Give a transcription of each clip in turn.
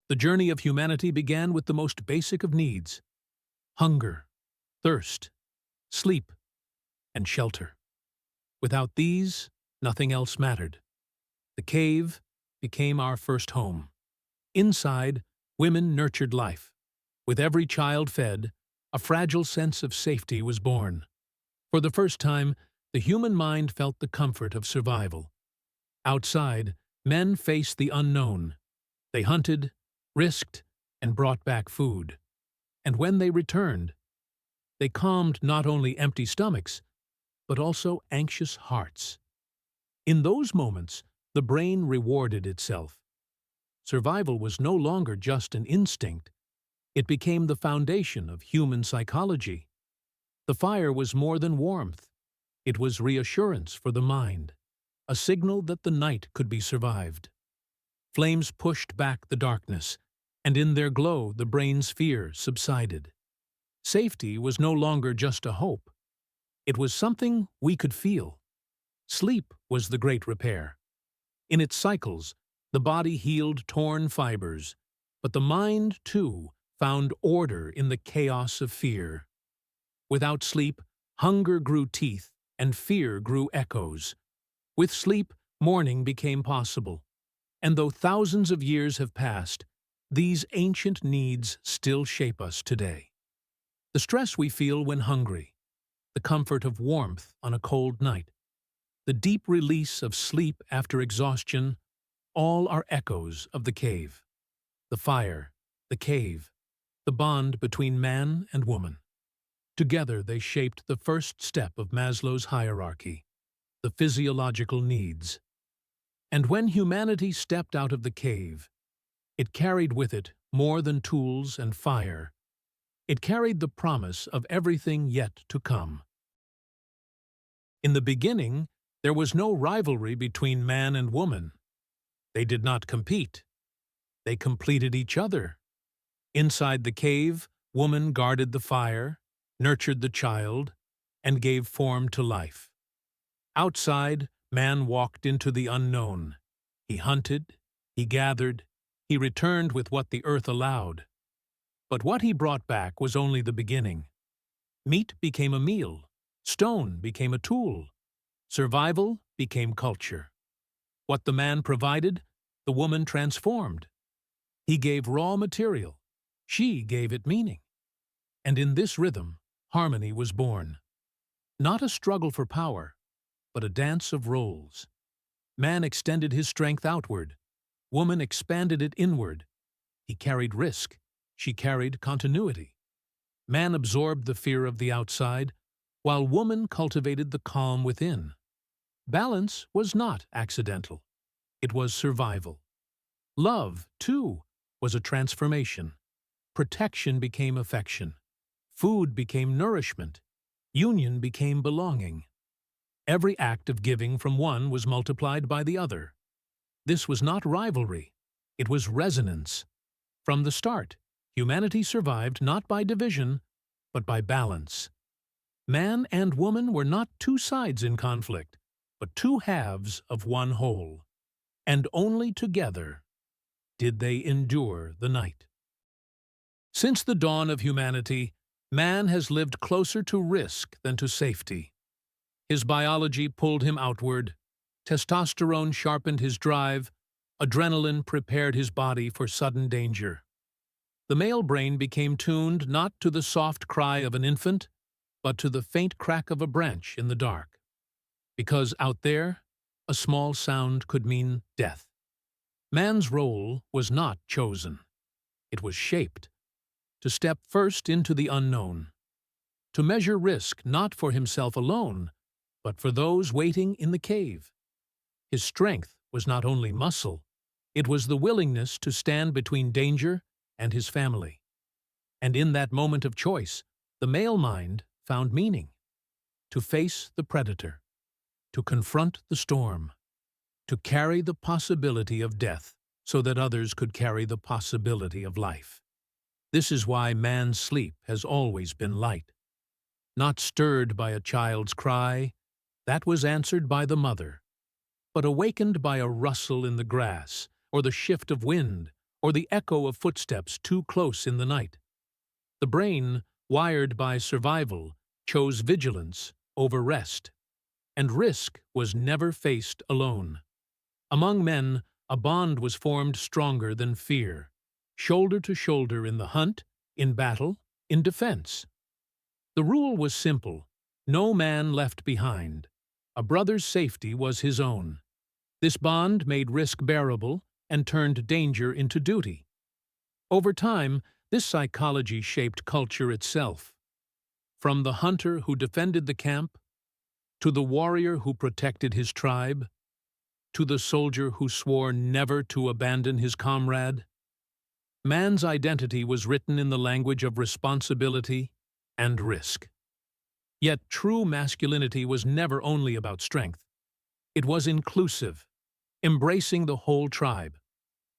The journey of humanity began with the most basic of needs: hunger, thirst, sleep, and shelter. Without these, nothing else mattered. The cave became our first home. Inside, women nurtured life. With every child fed, a fragile sense of safety was born. For the first time, the human mind felt the comfort of survival. Outside, men faced the unknown. They hunted, risked, and brought back food. And when they returned, they calmed not only empty stomachs, but also anxious hearts. In those moments, the brain rewarded itself. Survival was no longer just an instinct. It became the foundation of human psychology. The fire was more than warmth. It was reassurance for the mind, a signal that the night could be survived. Flames pushed back the darkness, and in their glow the brain's fear subsided. Safety was no longer just a hope. It was something we could feel. Sleep was the great repair. In its cycles, the body healed torn fibers, but the mind, too, found order in the chaos of fear. Without sleep, hunger grew teeth and fear grew echoes. With sleep, morning became possible. And though thousands of years have passed, these ancient needs still shape us today. The stress we feel when hungry, the comfort of warmth on a cold night, the deep release of sleep after exhaustion, all are echoes of the cave. The fire, the cave, the bond between man and woman. Together they shaped the first step of Maslow's hierarchy, the physiological needs. And when humanity stepped out of the cave, it carried with it more than tools and fire. It carried the promise of everything yet to come. In the beginning, there was no rivalry between man and woman. They did not compete. They completed each other. Inside the cave, woman guarded the fire, nurtured the child, and gave form to life. Outside, man walked into the unknown. He hunted, he gathered, he returned with what the earth allowed. But what he brought back was only the beginning. Meat became a meal, stone became a tool, survival became culture. What the man provided, the woman transformed. He gave raw material, she gave it meaning. And in this rhythm, harmony was born. Not a struggle for power, but a dance of roles. Man extended his strength outward. Woman expanded it inward. He carried risk. She carried continuity. Man absorbed the fear of the outside, while woman cultivated the calm within. Balance was not accidental. It was survival. Love, too, was a transformation. Protection became affection. Food became nourishment. Union became belonging. Every act of giving from one was multiplied by the other. This was not rivalry. It was resonance. From the start, humanity survived not by division, but by balance. Man and woman were not two sides in conflict, but two halves of one whole. And only together did they endure the night. Since the dawn of humanity, man has lived closer to risk than to safety. His biology pulled him outward. Testosterone sharpened his drive. Adrenaline prepared his body for sudden danger. The male brain became tuned not to the soft cry of an infant, but to the faint crack of a branch in the dark. Because out there, a small sound could mean death. Man's role was not chosen. It was shaped. To step first into the unknown. To measure risk not for himself alone, but for those waiting in the cave. His strength was not only muscle, it was the willingness to stand between danger and his family. And in that moment of choice, the male mind found meaning. To face the predator, to confront the storm, to carry the possibility of death so that others could carry the possibility of life. This is why man's sleep has always been light. Not stirred by a child's cry, that was answered by the mother, but awakened by a rustle in the grass, or the shift of wind, or the echo of footsteps too close in the night. The brain, wired by survival, chose vigilance over rest, and risk was never faced alone. Among men, a bond was formed stronger than fear, shoulder to shoulder in the hunt, in battle, in defense. The rule was simple: no man left behind. A brother's safety was his own. This bond made risk bearable and turned danger into duty. Over time, this psychology shaped culture itself. From the hunter who defended the camp, to the warrior who protected his tribe, to the soldier who swore never to abandon his comrade, man's identity was written in the language of responsibility and risk. Yet true masculinity was never only about strength. It was inclusive, embracing the whole tribe.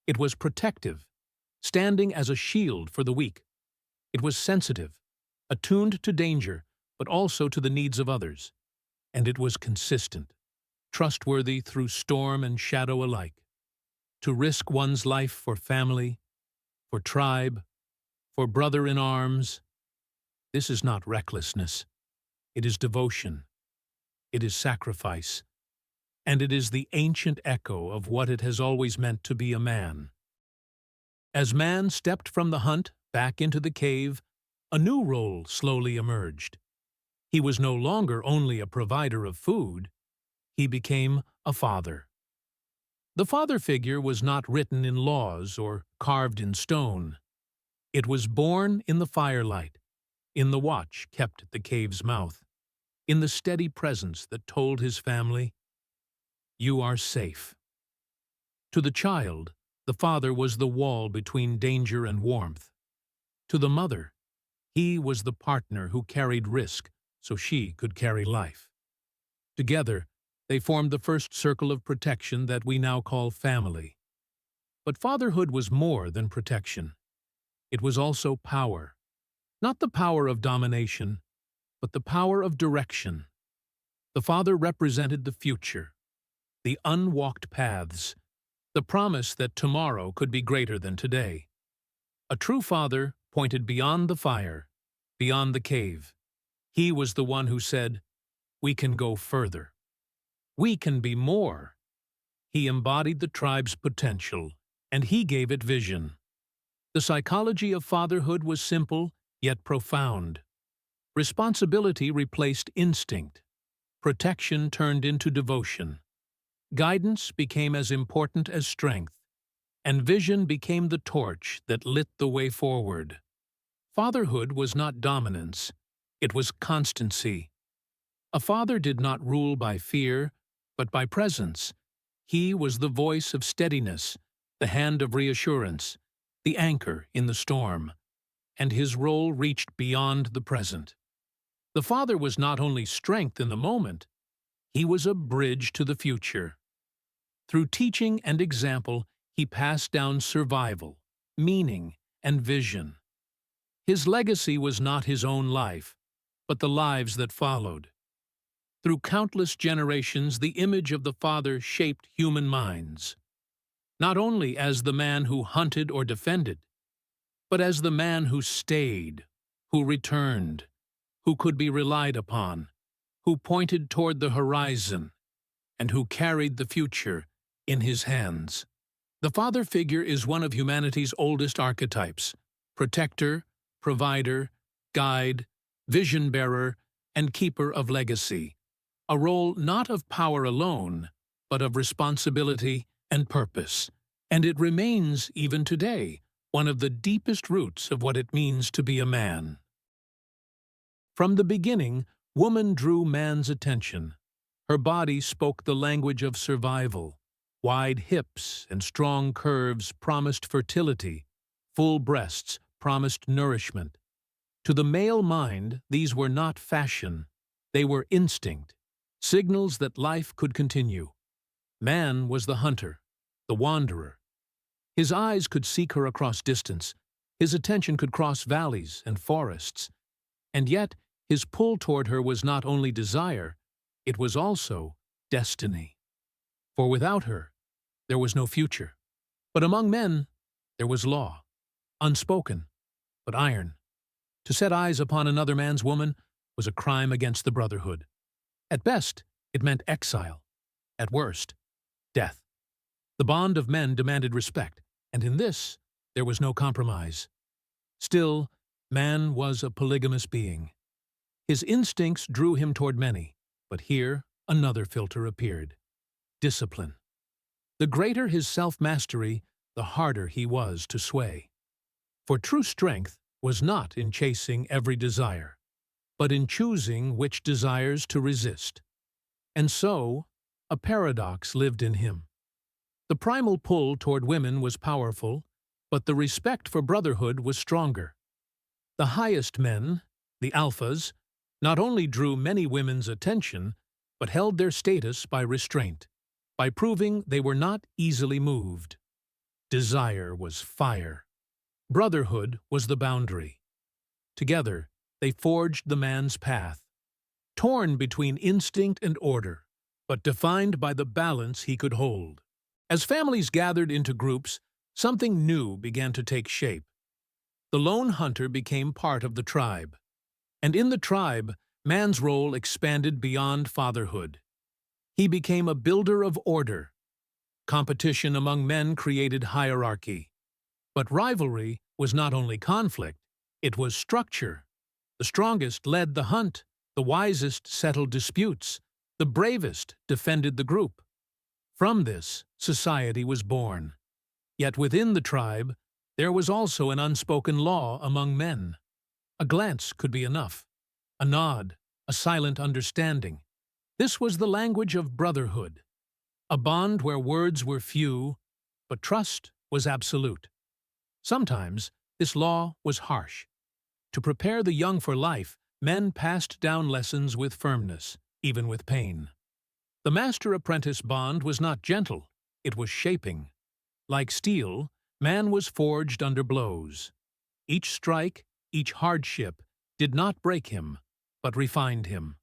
It was protective, standing as a shield for the weak. It was sensitive, attuned to danger, but also to the needs of others. And it was consistent, trustworthy through storm and shadow alike. To risk one's life for family, for tribe, for brother in arms, this is not recklessness. It is devotion. It is sacrifice. And it is the ancient echo of what it has always meant to be a man. As man stepped from the hunt back into the cave, a new role slowly emerged. He was no longer only a provider of food. He became a father. The father figure was not written in laws or carved in stone. It was born in the firelight, in the watch kept at the cave's mouth, in the steady presence that told his family, "You are safe." To the child, the father was the wall between danger and warmth. To the mother, he was the partner who carried risk so she could carry life. Together, they formed the first circle of protection that we now call family. But fatherhood was more than protection. It was also power. Not the power of domination, but the power of direction. The father represented the future, the unwalked paths, the promise that tomorrow could be greater than today. A true father pointed beyond the fire, beyond the cave. He was the one who said, "We can go further. We can be more." He embodied the tribe's potential, and he gave it vision. The psychology of fatherhood was simple, yet profound. Responsibility replaced instinct. Protection turned into devotion. Guidance became as important as strength, and vision became the torch that lit the way forward. Fatherhood was not dominance, it was constancy. A father did not rule by fear, but by presence. He was the voice of steadiness, the hand of reassurance, the anchor in the storm, and his role reached beyond the present. The father was not only strength in the moment, he was a bridge to the future. Through teaching and example, he passed down survival, meaning, and vision. His legacy was not his own life, but the lives that followed. Through countless generations, the image of the father shaped human minds, not only as the man who hunted or defended, but as the man who stayed, who returned, who could be relied upon, who pointed toward the horizon, and who carried the future in his hands. The father figure is one of humanity's oldest archetypes: protector, provider, guide, vision bearer, and keeper of legacy. A role not of power alone, but of responsibility and purpose. And it remains, even today, one of the deepest roots of what it means to be a man. From the beginning, woman drew man's attention. Her body spoke the language of survival. Wide hips and strong curves promised fertility. Full breasts promised nourishment. To the male mind, these were not fashion. They were instinct, signals that life could continue. Man was the hunter, the wanderer. His eyes could seek her across distance. His attention could cross valleys and forests. And yet, his pull toward her was not only desire, it was also destiny. For without her, there was no future. But among men, There was law, unspoken, but iron. To set eyes upon another man's woman was a crime against the brotherhood. At best, it meant exile. At worst, death. The bond of men demanded respect, and in this, there was no compromise. Still, man was a polygamous being. His instincts drew him toward many, but here another filter appeared: discipline. The greater his self-mastery, the harder he was to sway. For true strength was not in chasing every desire, but in choosing which desires to resist. And so, a paradox lived in him. The primal pull toward women was powerful, but the respect for brotherhood was stronger. The highest men, the alphas, not only drew many women's attention, but held their status by restraint, by proving they were not easily moved. Desire was fire. Brotherhood was the boundary. Together, they forged the man's path, torn between instinct and order, but defined by the balance he could hold. As families gathered into groups, something new began to take shape. The lone hunter became part of the tribe. And in the tribe, man's role expanded beyond fatherhood. He became a builder of order. Competition among men created hierarchy. But rivalry was not only conflict, it was structure. The strongest led the hunt, the wisest settled disputes, the bravest defended the group. From this, society was born. Yet within the tribe, there was also an unspoken law among men. A glance could be enough, a nod, a silent understanding. This was the language of brotherhood, a bond where words were few, but trust was absolute. Sometimes, this law was harsh. To prepare the young for life, men passed down lessons with firmness, even with pain. The master-apprentice bond was not gentle, it was shaping. Like steel, man was forged under blows. Each strike, each hardship, did not break him, but refined him.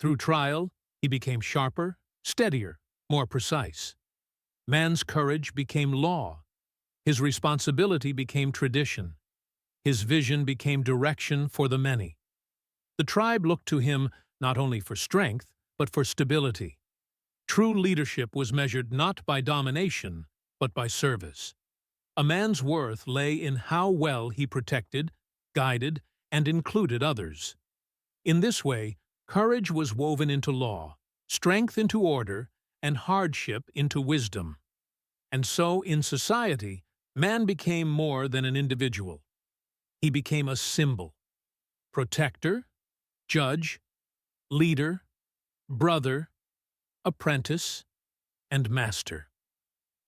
Through trial, he became sharper, steadier, more precise. Man's courage became law. His responsibility became tradition. His vision became direction for the many. The tribe looked to him not only for strength, but for stability. True leadership was measured not by domination, but by service. A man's worth lay in how well he protected, guided, and included others. In this way, courage was woven into law, strength into order, and hardship into wisdom. And so, in society, man became more than an individual. He became a symbol: protector, judge, leader, brother, apprentice, and master.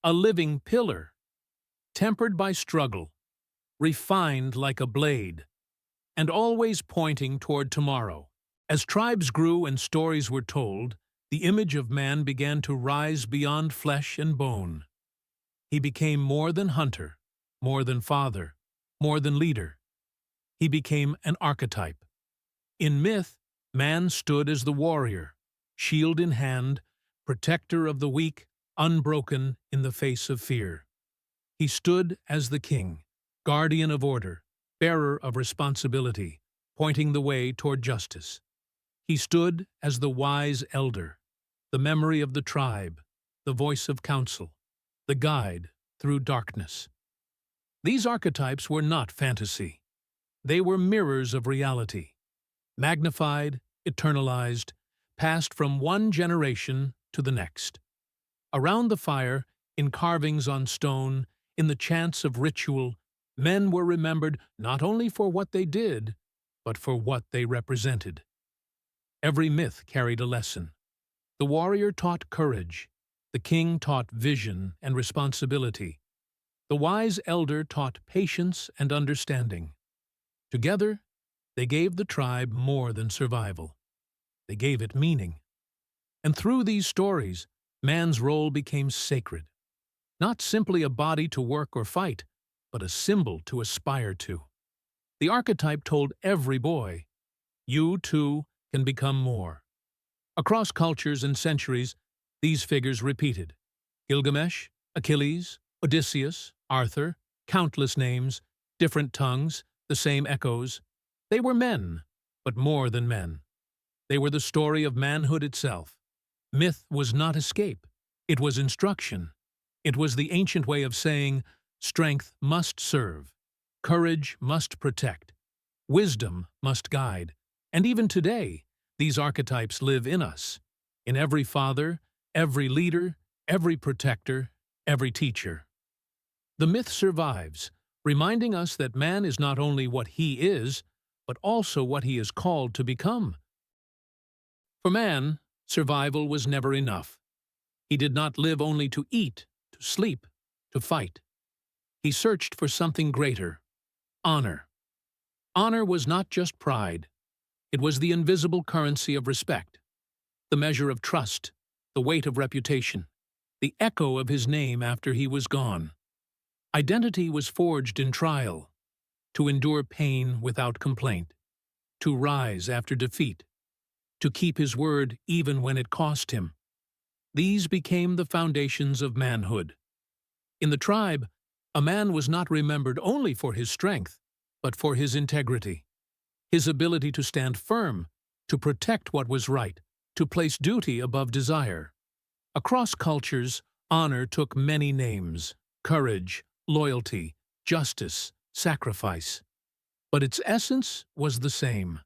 A living pillar, tempered by struggle, refined like a blade, and always pointing toward tomorrow. As tribes grew and stories were told, the image of man began to rise beyond flesh and bone. He became more than hunter, more than father, more than leader. He became an archetype. In myth, man stood as the warrior, shield in hand, protector of the weak, unbroken in the face of fear. He stood as the king, guardian of order, bearer of responsibility, pointing the way toward justice. He stood as the wise elder, the memory of the tribe, the voice of counsel, the guide through darkness. These archetypes were not fantasy. They were mirrors of reality, magnified, eternalized, passed from one generation to the next. Around the fire, in carvings on stone, in the chants of ritual, men were remembered not only for what they did, but for what they represented. Every myth carried a lesson. The warrior taught courage, the king taught vision and responsibility, the wise elder taught patience and understanding. Together, they gave the tribe more than survival. They gave it meaning. And through these stories, man's role became sacred. Not simply a body to work or fight, but a symbol to aspire to. The archetype told every boy, you too can become more. Across cultures and centuries, these figures repeated: Gilgamesh, Achilles, Odysseus, Arthur, Countless names, different tongues, the same echoes. They were men, but more than men. They were the story of manhood itself. Myth was not escape. It was instruction. It was the ancient way of saying, strength must serve, courage must protect, wisdom must guide. And even today, these archetypes live in us, in every father, every leader, every protector, every teacher. The myth survives, reminding us that man is not only what he is, but also what he is called to become. For man, survival was never enough. He did not live only to eat, to sleep, to fight. He searched for something greater, honor. Honor was not just pride. It was the invisible currency of respect, the measure of trust, the weight of reputation, the echo of his name after he was gone. Identity was forged in trial, to endure pain without complaint, to rise after defeat, to keep his word even when it cost him. These became the foundations of manhood. In the tribe, a man was not remembered only for his strength, but for his integrity, his ability to stand firm, to protect what was right, to place duty above desire. Across cultures, honor took many names: courage, loyalty, justice, sacrifice. But its essence was the same: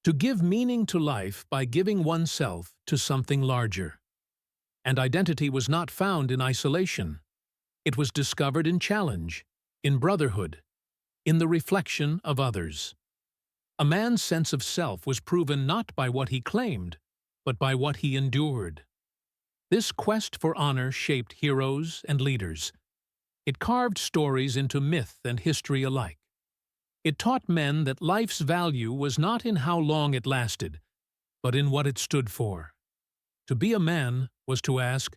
to give meaning to life by giving oneself to something larger. And identity was not found in isolation. It was discovered in challenge, in brotherhood, in the reflection of others. A man's sense of self was proven not by what he claimed, but by what he endured. This quest for honor shaped heroes and leaders. It carved stories into myth and history alike. It taught men that life's value was not in how long it lasted, but in what it stood for. To be a man was to ask,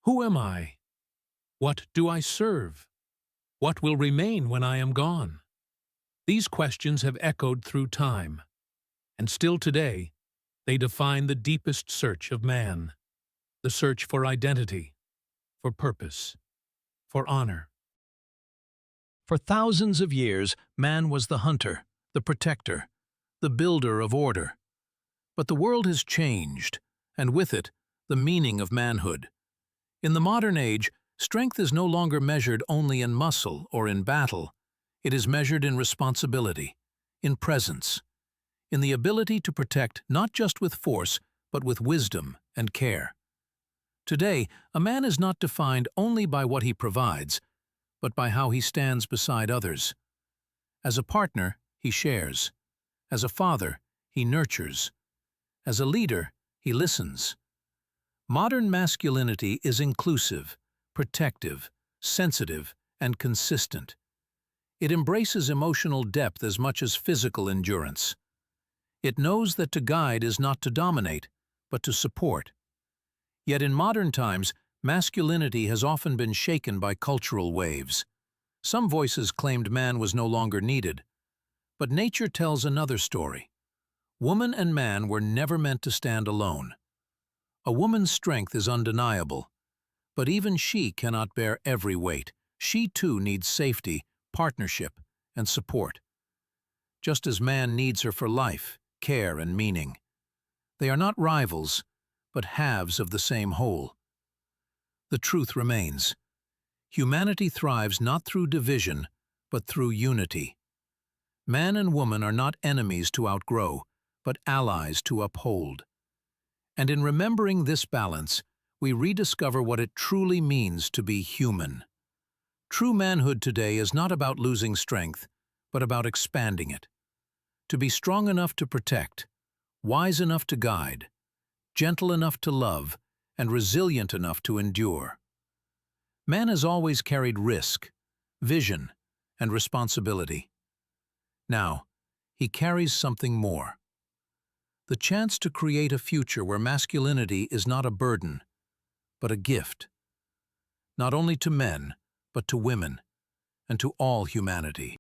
who am I? What do I serve? What will remain when I am gone? These questions have echoed through time, and still today, they define the deepest search of man, the search for identity, for purpose, for honor. For thousands of years, man was the hunter, the protector, the builder of order. But the world has changed, and with it, the meaning of manhood. In the modern age, strength is no longer measured only in muscle or in battle. It is measured in responsibility, in presence, in the ability to protect not just with force, but with wisdom and care. Today, a man is not defined only by what he provides, but by how he stands beside others. As a partner, he shares. As a father, he nurtures. As a leader, he listens. Modern masculinity is inclusive, protective, sensitive, and consistent. It embraces emotional depth as much as physical endurance. It knows that to guide is not to dominate, but to support. Yet in modern times, masculinity has often been shaken by cultural waves. Some voices claimed man was no longer needed. But nature tells another story. Woman and man were never meant to stand alone. A woman's strength is undeniable, but even she cannot bear every weight. She too needs safety, partnership, and support. Just as man needs her for life, care, and meaning. They are not rivals, but halves of the same whole. The truth remains. Humanity thrives not through division, but through unity. Man and woman are not enemies to outgrow, but allies to uphold. And in remembering this balance, we rediscover what it truly means to be human. True manhood today is not about losing strength, but about expanding it. To be strong enough to protect, wise enough to guide, gentle enough to love, and resilient enough to endure. Man has always carried risk, vision, and responsibility. Now, he carries something more. The chance to create a future where masculinity is not a burden, but a gift. Not only to men, but to women, and to all humanity.